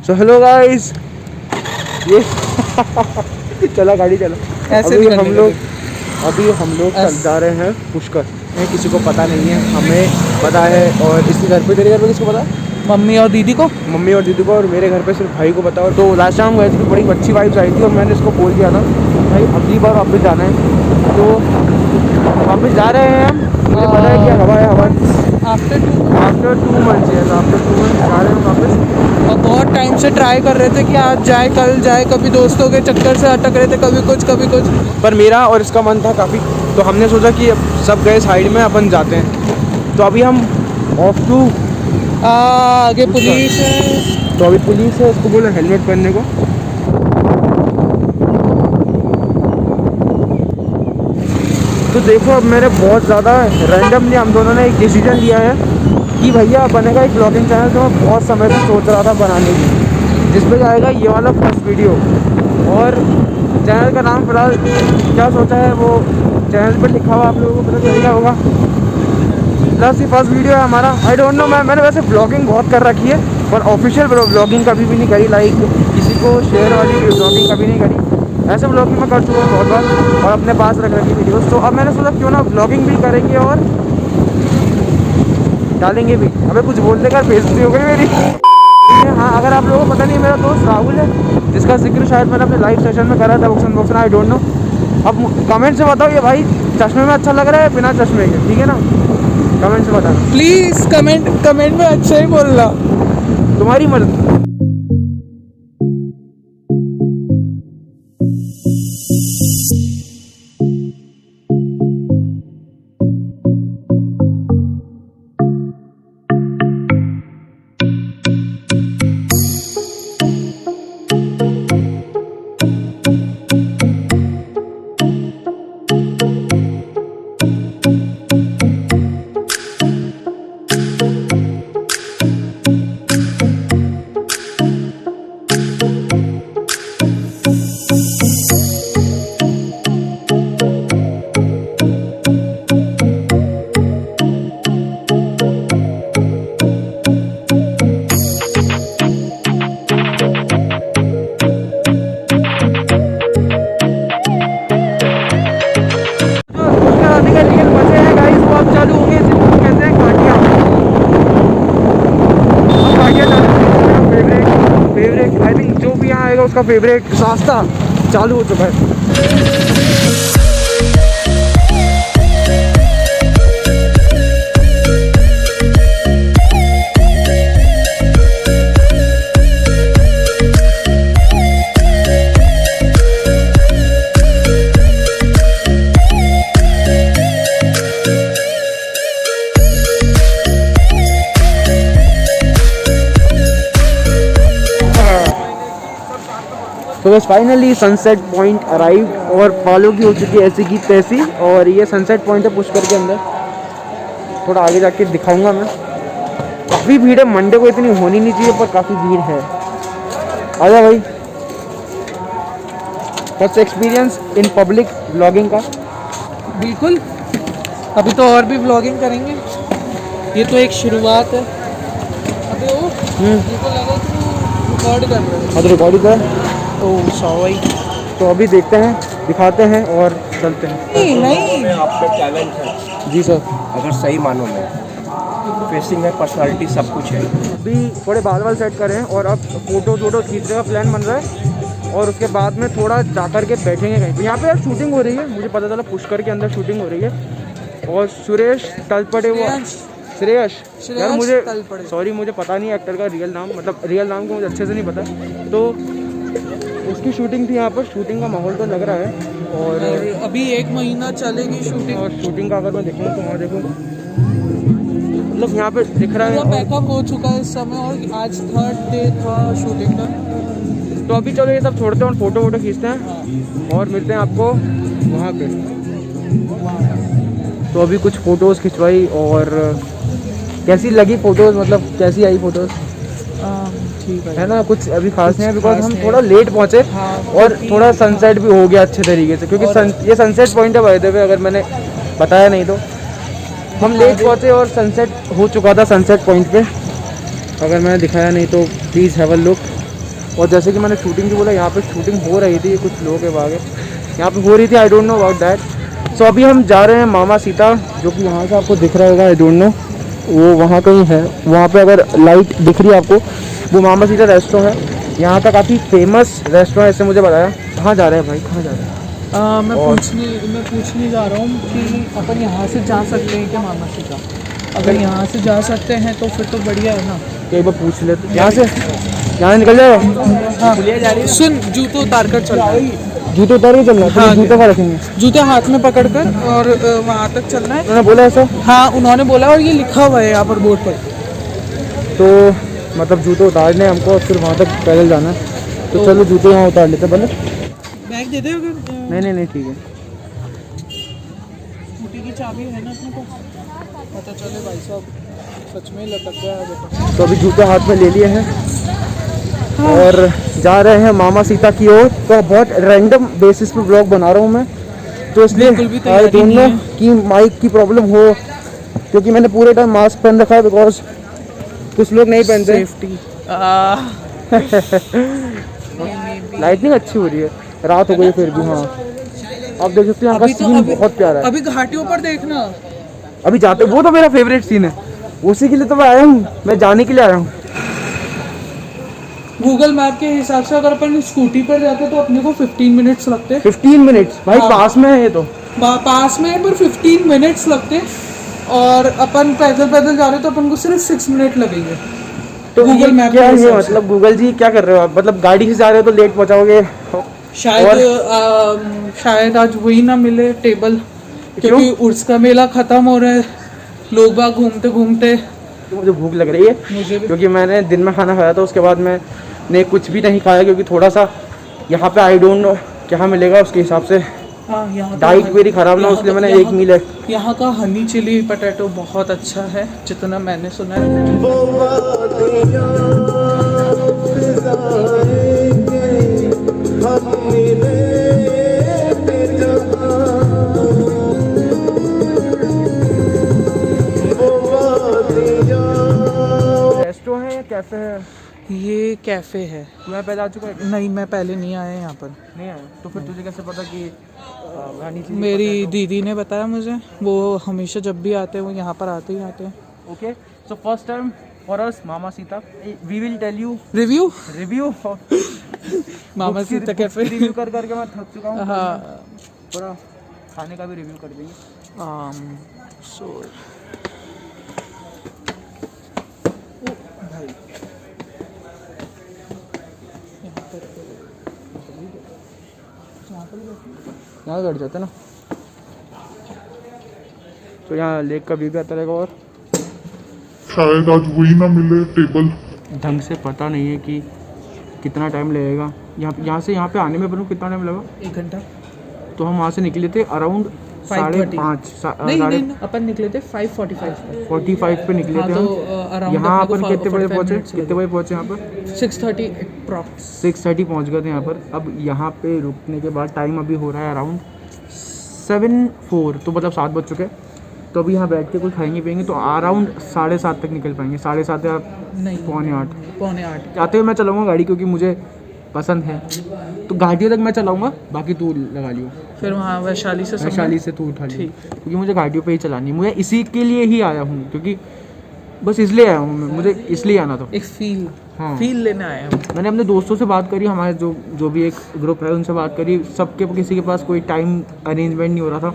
So hello guys, ये चला गाड़ी चला। ऐसे अभी हम लोग चल जा रहे हैं पुष्कर। किसी को पता नहीं है, हमें पता है। और इसके घर पे, तेरे घर पे किसको पता है? मम्मी और दीदी को। और मेरे घर पे सिर्फ भाई को पता है। तो लास्ट टाइम गए थे तो बड़ी अच्छी वाइब्स आई थी और मैंने इसको बोल दिया था भाई अगली बार वापस जाना है। तो वापस जा रहे हैं हम। मुझे पता है कि हवा है आफ्टर 2 मंथ्स है, तो आफ्टर 2 मंथ्स जा रहे हैं वापस। और बहुत टाइम से ट्राई कर रहे थे कि आज जाए कल जाए, कभी दोस्तों के चक्कर से अटक रहे थे, कभी कुछ। पर मेरा और इसका मन था काफ़ी, तो हमने सोचा कि सब गए साइड में, अपन जाते हैं। तो अभी हम ऑफ टू आगे पुलिस है। तो अभी पुलिस है, उसको बोला हेलमेट पहनने को। तो देखो अब मैंने बहुत ज़्यादा रैंडमली हम दोनों ने एक डिसीजन लिया है कि भैया बनेगा एक ब्लॉगिंग चैनल, जो मैं बहुत समय से सोच रहा था बनाने की, जिस पे जाएगा ये वाला फर्स्ट वीडियो। और चैनल का नाम फिलहाल क्या सोचा है वो चैनल पर लिखा हुआ, आप लोगों को पता चल गया होगा। प्लस ये फर्स्ट वीडियो है हमारा। आई डोंट नो, मैंने वैसे ब्लॉगिंग बहुत कर रखी है, पर ऑफिशियल ब्लॉगिंग कभी भी नहीं करी। लाइक किसी को शेयर वाली ब्लॉगिंग कभी नहीं करी। ऐसे ब्लॉगिंग मैं कर चुका हूँ बहुत बार और अपने पास रख रखी वीडियोस। तो अब मैंने सोचा क्यों ना ब्लॉगिंग भी करेंगे और डालेंगे भी। अबे कुछ बोलने का बेइज्जती हो गई मेरी। हाँ, अगर आप लोगों को पता नहीं, मेरा दोस्त राहुल है, जिसका जिक्र शायद मैंने अपने लाइव सेशन में करा था, बॉक्स आई डोंट नो। अब कमेंट से बताओ ये भाई चश्मे में अच्छा लग रहा है बिना चश्मे के, ठीक है ना? कमेंट से बताना प्लीज। कमेंट में अच्छा ही बोलना, तुम्हारी मर्जी। उसका फेवरेट रास्ता चालू हो चुका है। तो बस फाइनली सनसेट पॉइंट अराइव और फॉलो की हो चुकी है ऐसी की तैसी। और ये सनसेट पॉइंट है पुष्कर के अंदर। थोड़ा आगे जाके दिखाऊंगा मैं। काफ़ी भीड़ है, मंडे को इतनी होनी नहीं चाहिए पर काफ़ी भीड़ है। आजा भाई। First experience in public blogging का। बिल्कुल। अभी तो और भी ब्लॉगिंग करेंगे, ये तो एक शुरुआत है। अबे वो मुझको लगा कि रिकॉर्ड कर रहे हैं। अब रिकॉर्डिंग कर ओह सॉरी। तो अभी देखते हैं, दिखाते हैं और चलते हैं। नहीं आप पे टैलेंट है जी सर। अगर सही मानो में, फेसिंग है, पर्सनालिटी सब कुछ है। अभी थोड़े बाल सेट करें और अब फोटो खींचने का प्लान बन रहा है। और उसके बाद में थोड़ा जाकर के बैठेंगे कहीं। यहाँ पे यार शूटिंग हो रही है, मुझे पता चला पुष्कर के अंदर शूटिंग हो रही है। और सुरेश तलपड़े वो श्रेयस यार, मुझे सॉरी, मुझे पता नहीं एक्टर का रियल नाम, मतलब रियल नाम को मुझे अच्छे से नहीं पता। तो उसकी शूटिंग थी यहाँ पर। शूटिंग का माहौल तो लग रहा है और अभी 1 महीना चलेगी शूटिंग। और शूटिंग का अगर मैं देखूँ तो वहाँ देखो मतलब यहाँ पे दिख रहा है बैकअप हो चुका है इस समय और आज 3rd डे था शूटिंग का। तो अभी चलो ये सब छोड़ते हैं और फोटो खींचते हैं और मिलते हैं आपको वहाँ पे। तो अभी कुछ फ़ोटोज़ खिंचवाई और कैसी लगी फ़ोटोज़, मतलब कैसी आई फ़ोटोज़? ठीक है ना, कुछ अभी खास नहीं है बिकॉज हम थोड़ा लेट पहुँचे और थोड़ा सनसेट भी हो गया अच्छे तरीके से, क्योंकि ये सनसेट पॉइंट है बाय द वे, अगर मैंने बताया नहीं तो। हम लेट पहुँचे और सनसेट हो चुका था सनसेट पॉइंट पे। अगर मैंने दिखाया नहीं तो प्लीज़ हैव अ लुक। और जैसे कि मैंने शूटिंग की बोला, यहाँ पे शूटिंग हो रही थी, कुछ लोग के आगे यहाँ पे हो रही थी, I don't know about that. So अभी हम जा रहे हैं मामा सीता, जो कि यहाँ से आपको दिख रहा होगा, आई डोंट नो वो वहाँ कहीं है, वहाँ पे अगर लाइट दिख रही है आपको, वो मामा सीता रेस्टोरेंट है। यहाँ का काफ़ी फेमस रेस्टोरेंट है, ऐसे मुझे बताया। कहाँ जा रहे हैं भाई, कहाँ जा रहे हैं? मैं पूछने जा रहा हूँ कि अपन यहाँ से जा सकते हैं क्या मामा सीता? अगर यहाँ से जा सकते हैं तो फिर तो बढ़िया है ना। एक बार पूछ लेते यहाँ से, यहाँ निकल जाओ। सुन, जूते उतार कर चलना है। जूते उतार के चलना है? हाँ, जूते कहाँ रखेंगे? जूते हाथ में पकड़कर और वहाँ तक चलना है। उन्होंने बोला ऐसा? हाँ, उन्होंने बोला, और ये लिखा हुआ है यहाँ पर बोर्ड पर। तो मतलब जूते उतारने हैं हमको और फिर वहाँ तक पैदल जाना है, तो चलो जूते यहाँ उतार लेते हैं पहले। बैग दे दे अगर। नहीं ठीक है। स्कूटी की चाबी है ना अपने पास? पता चले भाई साहब सच में लटक गया है बेटा। तो अभी जूते हाथ में ले लिए हैं और जा रहे हैं मामा सीता की ओर। तो बहुत रैंडम बेसिस पे ब्लॉग बना रहा हूँ मैं, तो इसलिए बिल्कुल भी आई तैयारी डोंट नहीं नो है। कि माइक की प्रॉब्लम हो, क्योंकि मैंने पूरे टाइम मास्क पहन रखा है, बिकॉज कुछ लोग नहीं पहनते। सेफ्टी। लाइटनिंग अच्छी हो रही है, रात हो गई फिर भी। हाँ, आप देख सकते हैं यहाँ का सीन बहुत प्यारा है। अभी घाटियों पर देखना। अभी जाते, वो तो मेरा फेवरेट सीन है, उसी के लिए तो मैं आया हूँ, मैं जाने के लिए आया हूँ। गूगल मैप के हिसाब से अगर अपन स्कूटी पर जाते तो अपने को 15 मिनट्स लगते। 15 मिनट्स भाई, हाँ। पास में है ये तो। पास में है पर 15 मिनट्स लगते, और अपन पैदल जा रहे तो अपन को सिर्फ 6 मिनट लगेंगे। तो गूगल मैप क्या के है ये, हिसाब से। मतलब गूगल जी क्या कर रहे हो आप? मतलब गाड़ी से जा रहे हो तो लेट पहुंचाओगे। शायद आज वही ना मिले टेबल, क्योंकि उर्स का मेला खत्म हो रहा है, लोग बाग घूमते घूमते। तो मुझे भूख लग रही है, मुझे भी। क्योंकि मैंने दिन में खाना खाया था, उसके बाद मैंने कुछ भी नहीं खाया, क्योंकि थोड़ा सा यहाँ पे आई डोंट नो क्या मिलेगा, उसके हिसाब से हाँ, यहाँ डाइट मेरी खराब ना, इसलिए मैंने एक मील है। यहाँ का हनी चिली पटेटो बहुत अच्छा है, जितना मैंने सुना है। रेस्टो है या कैफे है? ये कैफे है। मैं पहले आ चुका है? नहीं, मैं पहले नहीं आया यहाँ पर। नहीं आया? तो फिर तुझे कैसे पता कि हनी चिली मेरी दीदी ने बताया मुझे, वो हमेशा जब भी आते हैं वो यहाँ पर आते ही आते हैं। Okay, so first time for us Mama Sita, we will tell you review Mama Sita cafe. Review कर करके मैं थक चुका हूँ। हाँ, पूरा खाने का भी रिव्यू कर देंगे। सो यहाँ बैठ जाते ना, तो यहाँ लेक का व्यू आता रहेगा। और शायद आज वही ना मिले टेबल। ढंग से पता नहीं है कि कितना टाइम लगेगा यहाँ से यहाँ पे आने में। बनू कितना टाइम लगा? 1 घंटा। तो हम वहाँ से निकले थे अराउंड 5:30। नहीं, अपन निकले थे 5:45 पे। 45 पे निकले थे तो हम। अराउंड यहाँ अपन कितने बजे पहुँचे? कितने बजे पहुँचे यहाँ पर? 6:30 अप्रॉक्स। 6:30 पहुँच गए थे यहाँ पर। अब यहाँ पे रुकने के बाद टाइम अभी हो रहा है अराउंड 7:04, तो मतलब 7 बज चुके हैं। तो अभी यहाँ बैठ के कुछ खाएंगे पिएंगे तो अराउंड 7:30 तक निकल पाएंगे। 7:30 या नहीं, 7:45। 7:45। जाते हुए मैं चलाऊँगा गाड़ी, क्योंकि मुझे पसंद है, तो घाटियों तक मैं चलाऊँगा, बाकी तू लगा लियो। फिर वहाँ वैशाली से वैशाली से तू उठा लियो, ठीक। क्योंकि मुझे घाटियों पे ही चलानी है। मुझे इसी के लिए ही आया हूँ, क्योंकि बस इसलिए आया हूँ मैं, मुझे इसलिए आना था। एक हाँ। फील लेने आए हम। मैंने अपने दोस्तों से बात करी, हमारे जो भी एक ग्रुप है उनसे बात करी, सबके किसी के पास कोई टाइम अरेंजमेंट नहीं हो रहा था,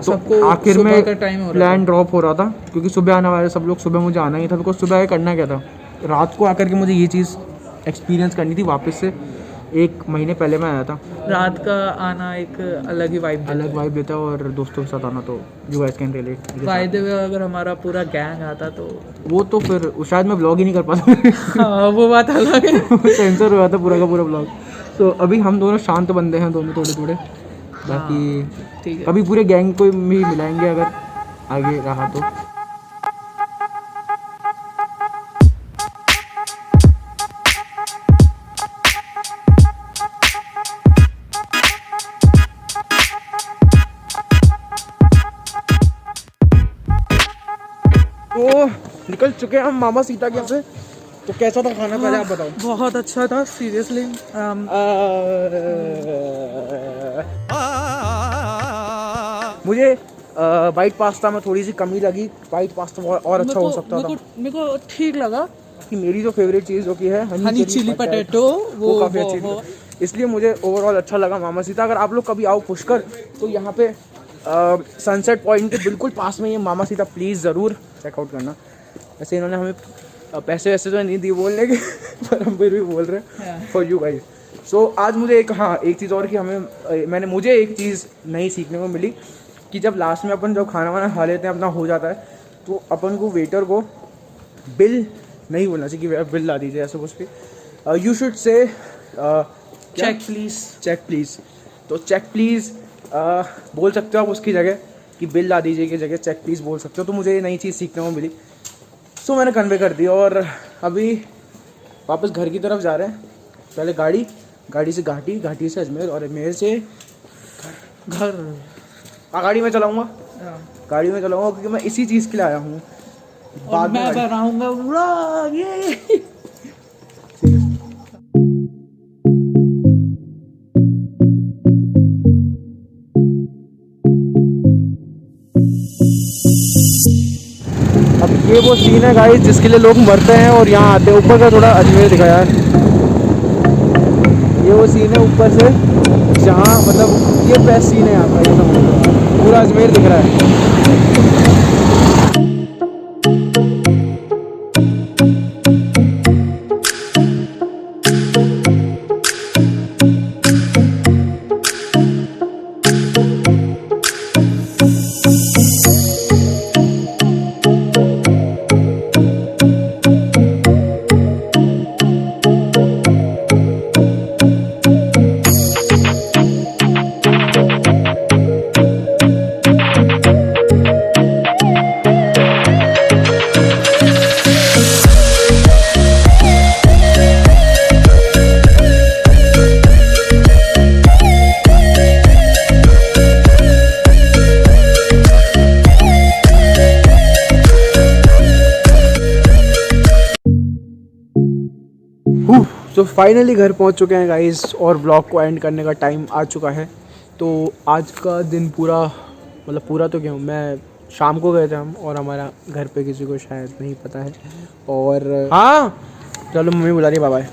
सबको तो आखिर सुबह में का टाइम हो रहा प्लान ड्रॉप हो रहा था, क्योंकि सुबह आने वाले सब लोग। सुबह मुझे आना ही था, बिकॉज सुबह आके करना क्या था, रात को आकर के मुझे ये चीज़ एक्सपीरियंस करनी थी वापस से। 1 महीने पहले मैं आया था। रात का आना एक अलग ही वाइब देता है, और दोस्तों के साथ आना तो यू गाइस कैन रिलेट। फायदे में अगर हमारा पूरा गैंग आता तो वो तो फिर शायद मैं ब्लॉग ही नहीं कर पाता। हाँ, वो बात अलग है। सेंसर हो जाता पूरा का पूरा ब्लॉग। तो अभी हम दोनों शांत बंदे हैं, दोनों थोड़े, बाकी ठीक है। कभी पूरे गैंग को भी मिलाएंगे अगर आगे रहा तो। तो निकल चुके हैं हम मामा सीता के यहाँ से, तो कैसा था खाना पहले आप बताओ। बहुत अच्छा था सीरियसली। मुझे वाइट पास्ता में थोड़ी सी कमी लगी, वाइट पास्ता और अच्छा हो सकता था। मेरे को ठीक लगा कि मेरी जो फेवरेट चीज़ जो की है हनी चिली पटेटो वो काफ़ी अच्छी थी, इसलिए मुझे ओवरऑल अच्छा लगा मामासीता। अगर आप लोग कभी आओ पुष्कर तो यहाँ पे सनसेट पॉइंट के बिल्कुल पास में ये मामासीता, प्लीज़ ज़रूर चेकआउट करना। वैसे इन्होंने हमें पैसे वैसे तो नहीं दिए बोलने के पर हम फिर भी बोल रहे हैं फॉर यू गाइस। सो आज मुझे एक चीज़ और कि मुझे एक चीज़ नई सीखने को मिली कि जब लास्ट में अपन जब खाना वाना खा लेते हैं अपना हो जाता है तो अपन को वेटर को बिल नहीं बोलना चाहिए कि बिल ला दीजिए ऐसा कुछ भी। You should say check please. तो चेक प्लीज़ बोल सकते हो आप उसकी जगह कि बिल ला दीजिए की जगह चेक प्लीज़ बोल सकते हो। तो मुझे ये नई चीज़ सीखने को मिली, सो मैंने कन्वे कर दी और अभी वापस घर की तरफ जा रहे हैं। पहले गाड़ी से घाटी से अजमेर और अजमेर से घर। गाड़ी में चलाऊँगा क्योंकि मैं इसी चीज़ के लिए आया हूँ। बाद में मैं बनाऊंगा व्लॉग ये। अब ये वो सीन है गाइस जिसके लिए लोग मरते हैं और यहाँ आते हैं। ऊपर का थोड़ा अजमेर दिखाया है, ये वो सीन है ऊपर से जहाँ मतलब ये बेस्ट सीन है यहाँ का, ये समझ लो पूरा अजमेर दिख रहा है। तो फाइनली घर पहुंच चुके हैं गाइस और ब्लॉग को एंड करने का टाइम आ चुका है। तो आज का दिन पूरा मतलब पूरा तो क्या हूँ मैं, शाम को गए थे हम और हमारा घर पे किसी को शायद नहीं पता है। और हाँ चलो मम्मी बुला रही, बाय बाय।